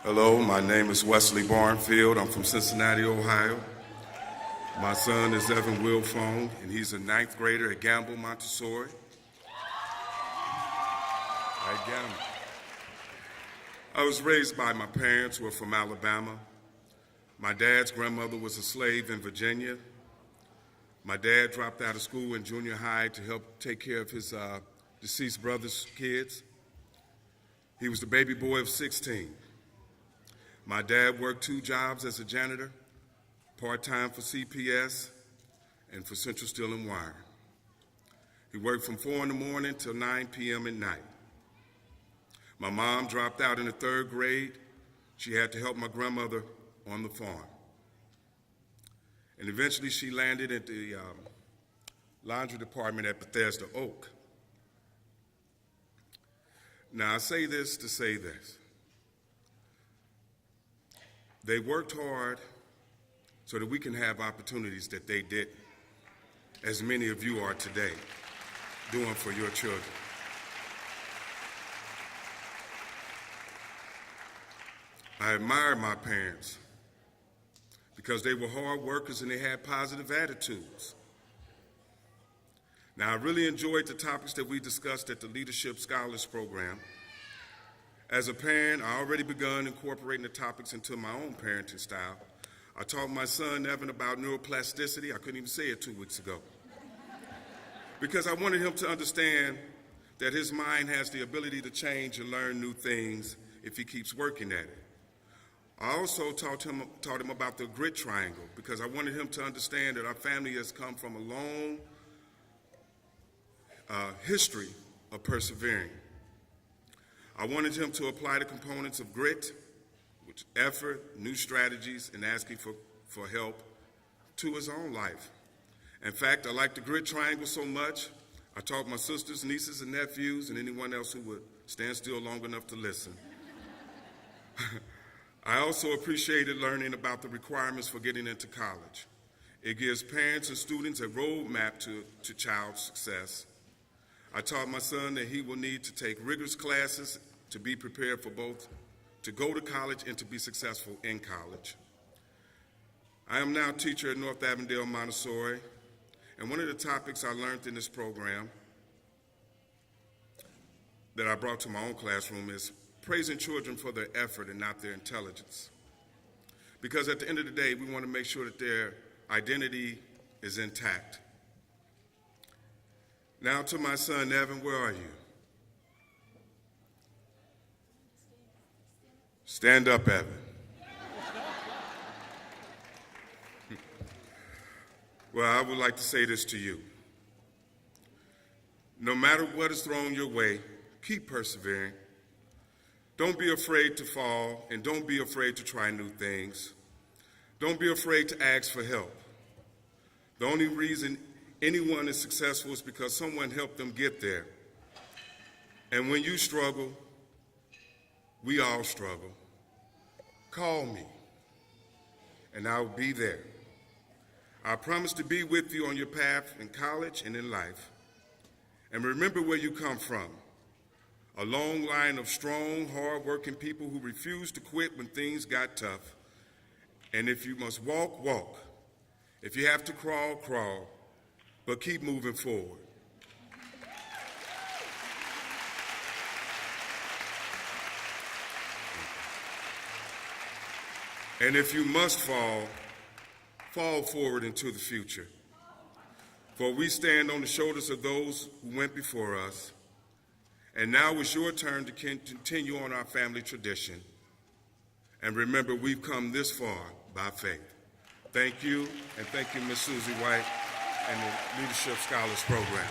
Hello, my name is Wesley Barnfield. I'm from Cincinnati, Ohio. My son is Evan Wilfong, and he's a ninth grader at Gamble Montessori. At Gamble. I was raised by my parents who are from Alabama. My dad's grandmother was a slave in Virginia. My dad dropped out of school in junior high to help take care of his deceased brother's kids. He was the baby boy of 16. My dad worked 2 jobs as a janitor, part-time for CPS and for Central Steel and Wire. He worked from 4 in the morning till 9 p.m. at night. My mom dropped out in the 3rd grade. She had to help my grandmother on the farm. And eventually she landed at the laundry department at Bethesda Oak. Now I say this to say this. They worked hard so that we can have opportunities that they didn't, as many of you are today, doing for your children. I admire my parents because they were hard workers and they had positive attitudes. Now, I really enjoyed the topics that we discussed at the Leadership Scholars Program. As a parent, I already begun incorporating the topics into my own parenting style. I taught my son, Evan, about neuroplasticity. I couldn't even say it 2 weeks ago. Because I wanted him to understand that his mind has the ability to change and learn new things if he keeps working at it. I also taught him about the grit triangle because I wanted him to understand that our family has come from a long history of persevering. I wanted him to apply the components of grit, which effort, new strategies, and asking for help to his own life. In fact, I like the grit triangle so much, I taught my sisters, nieces, and nephews, and anyone else who would stand still long enough to listen. I also appreciated learning about the requirements for getting into college. It gives parents and students a roadmap to child success. I taught my son that he will need to take rigorous classes to be prepared for both to go to college and to be successful in college. I am now a teacher at North Avondale Montessori, and one of the topics I learned in this program that I brought to my own classroom is praising children for their effort and not their intelligence. Because at the end of the day, we want to make sure that their identity is intact. Now to my son, Evan, where are you? Stand up, Evan. Well, I would like to say this to you. No matter what is thrown your way, keep persevering. Don't be afraid to fall, and don't be afraid to try new things. Don't be afraid to ask for help. The only reason anyone is successful is because someone helped them get there. And when you struggle, we all struggle. Call me, and I'll be there. I promise to be with you on your path in college and in life. And remember where you come from. A long line of strong, hard-working people who refuse to quit when things got tough. And if you must walk, walk. If you have to crawl, crawl. But keep moving forward. And if you must fall, fall forward into the future. For we stand on the shoulders of those who went before us. And now it's your turn to continue on our family tradition. And remember, we've come this far by faith. Thank you, and thank you, Ms. Susie White and the Leadership Scholars Program.